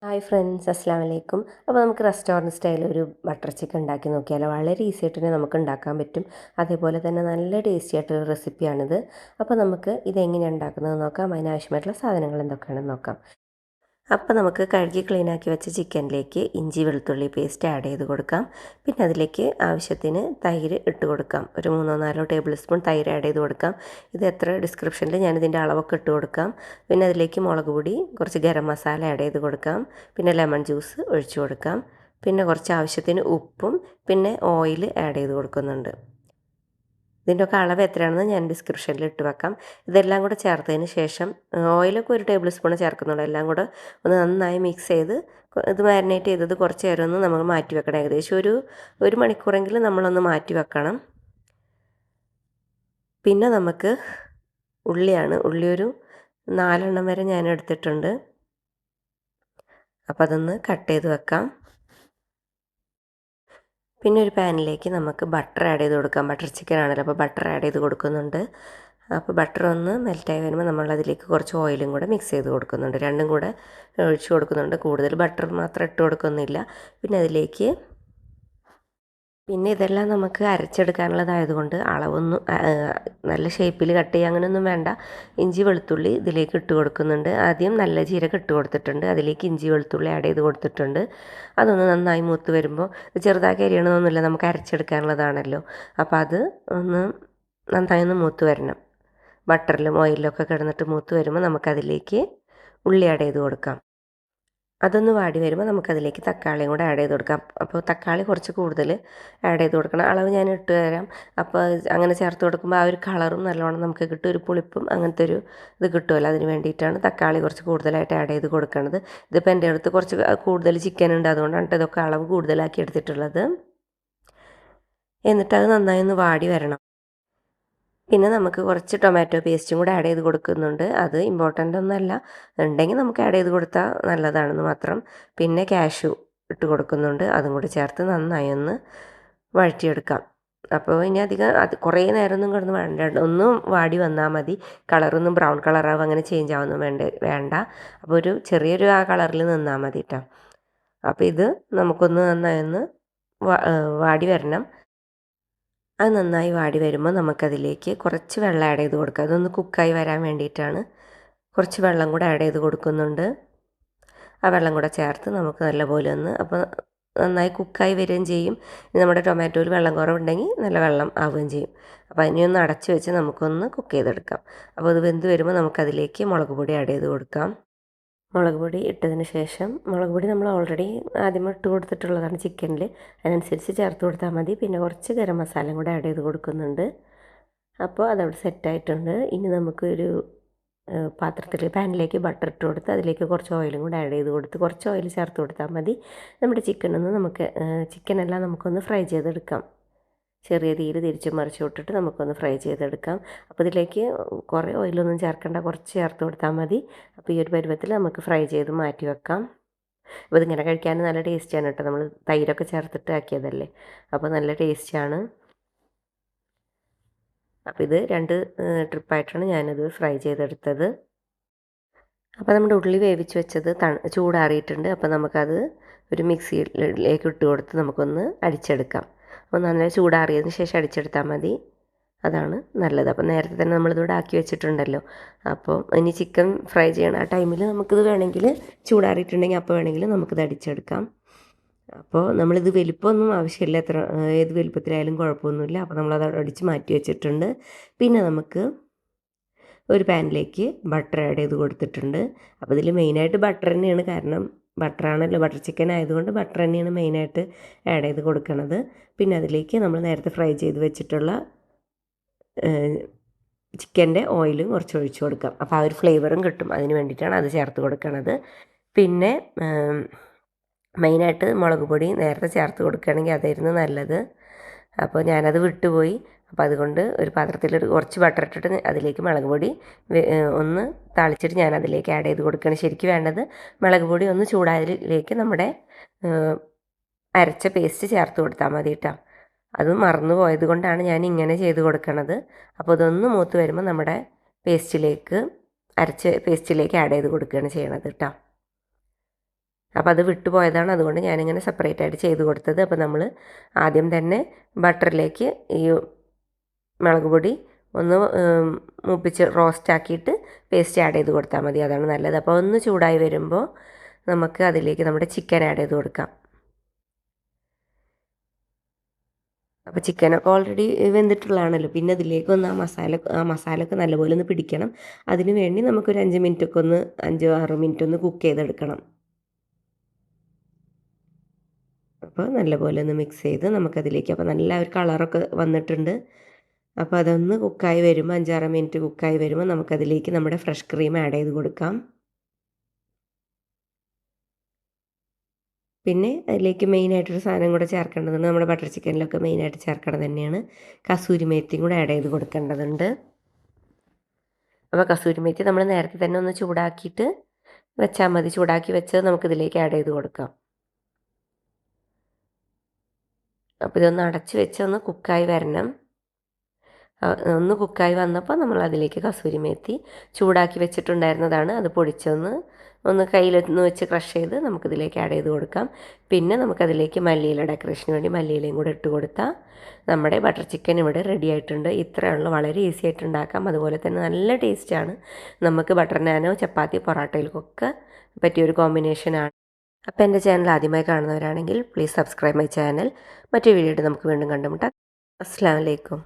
Hi friends, അസ്സാം വലൈക്കും. അപ്പോൾ നമുക്ക് റെസ്റ്റോറൻറ്റ് സ്റ്റൈൽ ഒരു ബട്ടർ ചിക്കൻ ഉണ്ടാക്കി നോക്കിയാലോ. വളരെ ഈസി ആയിട്ട് തന്നെ നമുക്ക് ഉണ്ടാക്കാൻ പറ്റും. അതേപോലെ തന്നെ നല്ല ടേസ്റ്റി ആയിട്ടുള്ള റെസിപ്പിയാണിത്. അപ്പോൾ നമുക്ക് ഇതെങ്ങനെയാണ് ഉണ്ടാക്കുന്നത് നോക്കാം. അതിനാവശ്യമായിട്ടുള്ള സാധനങ്ങൾ എന്തൊക്കെയാണെന്ന് നോക്കാം. അപ്പോൾ നമുക്ക് കഴുകി ക്ലീനാക്കി വെച്ച ചിക്കനിലേക്ക് ഇഞ്ചി വെളുത്തുള്ളി പേസ്റ്റ് ആഡ് ചെയ്ത് കൊടുക്കാം. പിന്നെ അതിലേക്ക് ആവശ്യത്തിന് തൈര് ഇട്ട് കൊടുക്കാം. ഒരു 3-4 ടേബിൾ സ്പൂൺ തൈര് ആഡ് ചെയ്ത് കൊടുക്കാം. ഇത് എത്ര ഡിസ്ക്രിപ്ഷനിൽ ഞാനിതിൻ്റെ അളവൊക്കെ ഇട്ട് കൊടുക്കാം. പിന്നെ അതിലേക്ക് മുളക് പൊടി, കുറച്ച് ഗരം മസാല ആഡ് ചെയ്ത് കൊടുക്കാം. പിന്നെ ലെമൺ ജ്യൂസ് ഒഴിച്ചു കൊടുക്കാം. പിന്നെ കുറച്ച് ആവശ്യത്തിന് ഉപ്പും പിന്നെ ഓയിൽ ആഡ് ചെയ്ത് കൊടുക്കുന്നുണ്ട്. ഇതിൻ്റെയൊക്കെ അളവ് എത്രയാണെന്ന് ഞാൻ ഡിസ്ക്രിപ്ഷനിൽ ഇട്ട് വെക്കാം. ഇതെല്ലാം കൂടെ ചേർത്തതിന് ശേഷം ഓയിലൊക്കെ 1 ടേബിൾ സ്പൂൺ ചേർക്കുന്നുള്ളൂ. എല്ലാം കൂടെ ഒന്ന് നന്നായി മിക്സ് ചെയ്ത് ഇത് മാരിനേറ്റ് ചെയ്തത് കുറച്ച് നേരം ഒന്ന് നമ്മൾ മാറ്റി വെക്കണം. ഏകദേശം ഒരു മണിക്കൂറെങ്കിലും നമ്മളൊന്ന് മാറ്റി വെക്കണം. പിന്നെ നമുക്ക് ഉള്ളി ഒരു 4 വരെ ഞാൻ എടുത്തിട്ടുണ്ട്. അപ്പോൾ അതൊന്ന് കട്ട് ചെയ്ത് വെക്കാം. പിന്നെ ഒരു പാനിലേക്ക് നമുക്ക് ബട്ടർ ആഡ് ചെയ്ത് കൊടുക്കാം. ബട്ടർ ചിക്കൻ ആണല്ലോ, അപ്പോൾ ബട്ടർ ആഡ് ചെയ്ത് കൊടുക്കുന്നുണ്ട്. അപ്പോൾ ബട്ടർ ഒന്ന് മെൽറ്റായി വരുമ്പോൾ നമ്മളതിലേക്ക് കുറച്ച് ഓയിലും കൂടെ മിക്സ് ചെയ്ത് കൊടുക്കുന്നുണ്ട്. രണ്ടും കൂടെ ഒഴിച്ച് കൊടുക്കുന്നുണ്ട്. കൂടുതൽ ബട്ടർ മാത്രം ഇട്ട് കൊടുക്കുന്നില്ല. പിന്നെ ഇതെല്ലാം നമുക്ക് അരച്ചെടുക്കാനുള്ളതായതുകൊണ്ട് അളവൊന്നും നല്ല ഷേപ്പിൽ കട്ട് ചെയ്യുക അങ്ങനെയൊന്നും വേണ്ട. ഇഞ്ചി വെളുത്തുള്ളി ഇതിലേക്ക് ഇട്ട് കൊടുക്കുന്നുണ്ട്. ആദ്യം നല്ല ജീരകം ഇട്ട് കൊടുത്തിട്ടുണ്ട്. അതിലേക്ക് ഇഞ്ചി വെളുത്തുള്ളി ആഡ് ചെയ്ത് കൊടുത്തിട്ടുണ്ട്. അതൊന്ന് നന്നായി മൂത്ത് വരുമ്പോൾ ചെറുതാക്കി അരിയണമെന്നൊന്നുമില്ല, നമുക്ക് അരച്ചെടുക്കാനുള്ളതാണല്ലോ. അപ്പോൾ അത് ഒന്ന് നന്നായി ഒന്ന് മൂത്ത് വരണം. ബട്ടറിലും ഓയിലിലൊക്കെ കിടന്നിട്ട് മൂത്ത് വരുമ്പോൾ നമുക്കതിലേക്ക് ഉള്ളി ആഡ് ചെയ്ത് കൊടുക്കാം. അതൊന്ന് വാടി വരുമ്പോൾ നമുക്കതിലേക്ക് തക്കാളിയും കൂടെ ആഡ് ചെയ്ത് കൊടുക്കാം. അപ്പോൾ തക്കാളി കുറച്ച് കൂടുതൽ ആഡ് ചെയ്ത് കൊടുക്കണം. അളവ് ഞാൻ ഇട്ട് തരാം. അപ്പോൾ അങ്ങനെ ചേർത്ത് കൊടുക്കുമ്പോൾ ആ ഒരു കളറും നല്ലോണം നമുക്ക് കിട്ടും. ഒരു പുളിപ്പും അങ്ങനത്തെ ഒരു ഇത് കിട്ടുമല്ലോ, അതിന് വേണ്ടിയിട്ടാണ് തക്കാളി കുറച്ച് കൂടുതലായിട്ട് ആഡ് ചെയ്ത് കൊടുക്കുന്നത്. ഇതിപ്പോൾ എൻ്റെ അടുത്ത് കുറച്ച് കൂടുതൽ ചിക്കൻ ഉണ്ട്, അതുകൊണ്ടാണ് ഇതൊക്കെ അളവ് കൂടുതലാക്കി എടുത്തിട്ടുള്ളത്. എന്നിട്ട് അത് നന്നായി ഒന്ന് വാടി വരണം. പിന്നെ നമുക്ക് കുറച്ച് ടൊമാറ്റോ പേസ്റ്റും കൂടെ ആഡ് ചെയ്ത് കൊടുക്കുന്നുണ്ട്. അത് ഇമ്പോർട്ടൻ്റ് ഒന്നുമല്ല, ഉണ്ടെങ്കിൽ നമുക്ക് ആഡ് ചെയ്ത് കൊടുത്താൽ നല്ലതാണെന്ന് മാത്രം. പിന്നെ കാഷ്യൂ ഇട്ട് കൊടുക്കുന്നുണ്ട്. അതും കൂടി ചേർത്ത് നന്നായി ഒന്ന് വഴറ്റിയെടുക്കാം. അപ്പോൾ ഇനി അധികം കുറേ നേരമൊന്നും കിടന്ന് ഒന്നും വാടി വന്നാൽ മതി. കളറൊന്നും ബ്രൗൺ കളറാവും അങ്ങനെ ചേഞ്ച് ആവുന്നു വേണ്ട. അപ്പോൾ ഒരു ചെറിയൊരു ആ കളറിൽ നിന്നാൽ മതി കേട്ടോ. അപ്പോൾ ഇത് നമുക്കൊന്ന് നന്നായി ഒന്ന് വാടി വരണം. അത് നന്നായി വാടി വരുമ്പോൾ നമുക്കതിലേക്ക് കുറച്ച് വെള്ളം ആഡ് ചെയ്ത് കൊടുക്കുക. അതൊന്ന് കുക്കായി വരാൻ വേണ്ടിയിട്ടാണ്. കുറച്ച് വെള്ളം കൂടെ ആഡ് ചെയ്ത് കൊടുക്കുന്നുണ്ട്. ആ വെള്ളം കൂടെ ചേർത്ത് നമുക്ക് നല്ലപോലെ അപ്പോൾ നന്നായി കുക്കായി വരികയും ചെയ്യും. നമ്മുടെ ടൊമാറ്റോയിൽ വെള്ളം കുറവുണ്ടെങ്കിൽ നല്ല വെള്ളം ആവുകയും ചെയ്യും. അപ്പോൾ അതിനെയൊന്ന് അടച്ച് വെച്ച് നമുക്കൊന്ന് കുക്ക് ചെയ്തെടുക്കാം. അപ്പോൾ അത് വെന്ത് വരുമ്പോൾ നമുക്കതിലേക്ക് മുളക് പൊടി ആഡ് ചെയ്ത് കൊടുക്കാം. മുളക് പൊടി ഇട്ടതിന് ശേഷം മുളക് പൊടി നമ്മൾ ഓൾറെഡി ആദ്യമേ ഇട്ട് കൊടുത്തിട്ടുള്ളതാണ് ചിക്കനിൽ, അതിനനുസരിച്ച് ചേർത്ത് കൊടുത്താൽ മതി. പിന്നെ കുറച്ച് ഗരം മസാലയും കൂടെ ആഡ് ചെയ്ത് കൊടുക്കുന്നുണ്ട്. അപ്പോൾ അതവിടെ സെറ്റായിട്ടുണ്ട്. ഇനി നമുക്കൊരു പാനിലേക്ക് ബട്ടർ ഇട്ട് കൊടുത്ത് അതിലേക്ക് കുറച്ച് ഓയിലും കൂടെ ആഡ് ചെയ്ത് കൊടുത്ത് കുറച്ച് ഓയിൽ ചേർത്ത് കൊടുത്താൽ മതി. നമ്മുടെ ചിക്കനെല്ലാം നമുക്കൊന്ന് ഫ്രൈ ചെയ്തെടുക്കാം. ചെറിയ തീയിൽ തിരിച്ചും മറിച്ചും ഇട്ടിട്ട് നമുക്കൊന്ന് ഫ്രൈ ചെയ്തെടുക്കാം. അപ്പോൾ ഇതിലേക്ക് കുറേ ഓയിലൊന്നും ചേർക്കേണ്ട, കുറച്ച് ചേർത്ത് കൊടുത്താൽ മതി. അപ്പോൾ ഈ ഒരു പരുവത്തിൽ നമുക്ക് ഫ്രൈ ചെയ്ത് മാറ്റി വെക്കാം. അപ്പോൾ ഇതിങ്ങനെ കഴിക്കാൻ നല്ല ടേസ്റ്റിയാണ് കേട്ടോ. നമ്മൾ തൈരൊക്കെ ചേർത്തിട്ട് ആക്കിയതല്ലേ, അപ്പോൾ നല്ല ടേസ്റ്റിയാണ്. അപ്പോൾ ഇത് 2 ട്രിപ്പായിട്ടാണ് ഞാനിത് ഫ്രൈ ചെയ്തെടുത്തത്. അപ്പോൾ നമ്മുടെ ഉള്ളി വേവിച്ച് വെച്ചത് ചൂടാറിയിട്ടുണ്ട്. അപ്പോൾ നമുക്കത് ഒരു മിക്സിയിലേക്ക് ഇട്ട് കൊടുത്ത് നമുക്കൊന്ന് അടിച്ചെടുക്കാം. അപ്പോൾ നന്നായി ചൂടാറിയതിന് ശേഷം അടിച്ചെടുത്താൽ മതി, അതാണ് നല്ലത്. അപ്പോൾ നേരത്തെ തന്നെ നമ്മളിതിവിടെ ആക്കി വെച്ചിട്ടുണ്ടല്ലോ. അപ്പോൾ ഇനി ചിക്കൻ ഫ്രൈ ചെയ്യണ ആ ടൈമിൽ നമുക്കിത് വേണമെങ്കിൽ ചൂടാറിയിട്ടുണ്ടെങ്കിൽ അപ്പോൾ വേണമെങ്കിൽ നമുക്കിത് അടിച്ചെടുക്കാം. അപ്പോൾ നമ്മളിത് വലിപ്പമൊന്നും ആവശ്യമില്ല, ഏത് വലിപ്പത്തിലായാലും കുഴപ്പമൊന്നുമില്ല. അപ്പോൾ നമ്മളത് അടിച്ച് മാറ്റി വെച്ചിട്ടുണ്ട്. പിന്നെ നമുക്ക് ഒരു പാനിലേക്ക് ബട്ടർ ആഡ് ചെയ്ത് കൊടുത്തിട്ടുണ്ട്. അപ്പോൾ ഇതിൽ മെയിനായിട്ട് ബട്ടർ തന്നെയാണ്, കാരണം ബട്ടറാണല്ലോ, ബട്ടർ ചിക്കൻ ആയതുകൊണ്ട് ബട്ടർ തന്നെയാണ് മെയിനായിട്ട് ആഡ് ചെയ്ത് കൊടുക്കുന്നത്. പിന്നെ അതിലേക്ക് നമ്മൾ നേരത്തെ ഫ്രൈ ചെയ്ത് വെച്ചിട്ടുള്ള ചിക്കൻ്റെ ഓയിലും കുറച്ച് ഒഴിച്ച് കൊടുക്കാം. അപ്പോൾ ആ ഒരു ഫ്ലേവറും കിട്ടും, അതിന് വേണ്ടിയിട്ടാണ് അത് ചേർത്ത് കൊടുക്കുന്നത്. പിന്നെ മെയിനായിട്ട് മുളക് പൊടി നേരത്തെ ചേർത്ത് കൊടുക്കുകയാണെങ്കിൽ അതായിരുന്നു നല്ലത്. അപ്പോൾ ഞാനത് വിട്ടുപോയി. അപ്പോൾ അതുകൊണ്ട് ഒരു പാത്രത്തിൽ കുറച്ച് ബട്ടർ ഇട്ടിട്ട് അതിലേക്ക് മുളക് പൊടി ഒന്ന് തളിച്ചിട്ട് ഞാൻ അതിലേക്ക് ആഡ് ചെയ്ത് കൊടുക്കുകയാണ് ശരിക്കും വേണ്ടത്. മുളക് പൊടി ഒന്ന് ചൂടായതിലേക്ക് നമ്മുടെ അരച്ച പേസ്റ്റ് ചേർത്ത് കൊടുത്താൽ മതി കേട്ടോ. അത് മറന്നു പോയത് കൊണ്ടാണ് ഞാൻ ഇങ്ങനെ ചെയ്ത് കൊടുക്കണത്. അപ്പോൾ ഇതൊന്ന് മൂത്ത് വരുമ്പോൾ നമ്മുടെ അരച്ച പേസ്റ്റിലേക്ക് ആഡ് ചെയ്ത് കൊടുക്കുകയാണ് ചെയ്യണത് കേട്ടോ. അപ്പോൾ അത് വിട്ടുപോയതാണ്, അതുകൊണ്ട് ഞാനിങ്ങനെ സെപ്പറേറ്റ് ആയിട്ട് ചെയ്ത് കൊടുത്തത്. അപ്പോൾ നമ്മൾ ആദ്യം തന്നെ ബട്ടറിലേക്ക് ഈ മുളക് പൊടി ഒന്ന് മൂപ്പിച്ച് റോസ്റ്റാക്കിയിട്ട് പേസ്റ്റ് ആഡ് ചെയ്ത് കൊടുത്താൽ മതി, അതാണ് നല്ലത്. അപ്പോൾ ഒന്ന് ചൂടായി വരുമ്പോൾ നമുക്ക് അതിലേക്ക് നമ്മുടെ ചിക്കൻ ആഡ് ചെയ്ത് കൊടുക്കാം. അപ്പോൾ ചിക്കനൊക്കെ ഓൾറെഡി വെന്തിട്ടുള്ളതാണല്ലോ, പിന്നെ അതിലേക്ക് ഒന്ന് ആ മസാലയൊക്കെ നല്ലപോലെ ഒന്ന് പിടിക്കണം. അതിന് വേണ്ടി നമുക്കൊരു 5 മിനിറ്റൊക്കെ ഒന്ന് 5-6 മിനിറ്റ് ഒന്ന് കുക്ക് ചെയ്തെടുക്കണം. അപ്പോൾ നല്ലപോലെ ഒന്ന് മിക്സ് ചെയ്ത് നമുക്കതിലേക്ക്, അപ്പോൾ നല്ല ഒരു കളറൊക്കെ വന്നിട്ടുണ്ട്. അപ്പോൾ അതൊന്ന് കുക്കായി വരുമ്പോൾ 5-6 മിനിറ്റ് കുക്കായി വരുമ്പോൾ നമുക്കതിലേക്ക് നമ്മുടെ ഫ്രഷ് ക്രീം ആഡ് ചെയ്ത് കൊടുക്കാം. പിന്നെ അതിലേക്ക് മെയിനായിട്ടൊരു സാധനം കൂടെ ചേർക്കേണ്ടതുണ്ട്, നമ്മുടെ ബട്ടർ ചിക്കനിലൊക്കെ മെയിനായിട്ട് ചേർക്കേണ്ടത് തന്നെയാണ്. കസൂരി മേത്തിയും കൂടെ ആഡ് ചെയ്ത് കൊടുക്കേണ്ടതുണ്ട്. അപ്പോൾ കസൂരി മേത്തി നമ്മൾ നേരത്തെ തന്നെ ഒന്ന് ചൂടാക്കിയിട്ട് വെച്ചാൽ മതി. ചൂടാക്കി വെച്ചത് നമുക്കിതിലേക്ക് ആഡ് ചെയ്ത് കൊടുക്കാം. അപ്പോൾ ഇതൊന്ന് അടച്ച് വെച്ച് ഒന്ന് കുക്കായി വരണം. ഒന്ന് കുക്കായി വന്നപ്പോൾ നമ്മൾ അതിലേക്ക് കസൂരി മേത്തി ചൂടാക്കി വെച്ചിട്ടുണ്ടായിരുന്നതാണ്, അത് ഒന്ന് കയ്യിലൊന്ന് വെച്ച് ക്രഷ് ചെയ്ത് നമുക്കിതിലേക്ക് ആഡ് ചെയ്ത് കൊടുക്കാം. പിന്നെ നമുക്കതിലേക്ക് മല്ലിയില, ഡെക്കറേഷന് വേണ്ടി മല്ലിയിലയും കൂടെ ഇട്ട് കൊടുത്താൽ നമ്മുടെ ബട്ടർ ചിക്കൻ ഇവിടെ റെഡി ആയിട്ടുണ്ട്. ഇത്രയുള്ള വളരെ ഈസി ആയിട്ട് ഉണ്ടാക്കാം. അതുപോലെ തന്നെ നല്ല ടേസ്റ്റാണ്. നമുക്ക് ബട്ടർ നാനോ, ചപ്പാത്തി, പൊറോട്ടയിലൊക്കെ പറ്റിയൊരു കോമ്പിനേഷനാണ്. അപ്പോൾ എൻ്റെ ചാനൽ ആദ്യമായി കാണുന്നവരാണെങ്കിൽ പ്ലീസ് സബ്സ്ക്രൈബ് മൈ ചാനൽ. മറ്റൊരു വീഡിയോ ആയിട്ട് നമുക്ക് വീണ്ടും കണ്ടുമുട്ടാം. അസ്സലാമു അലൈക്കും.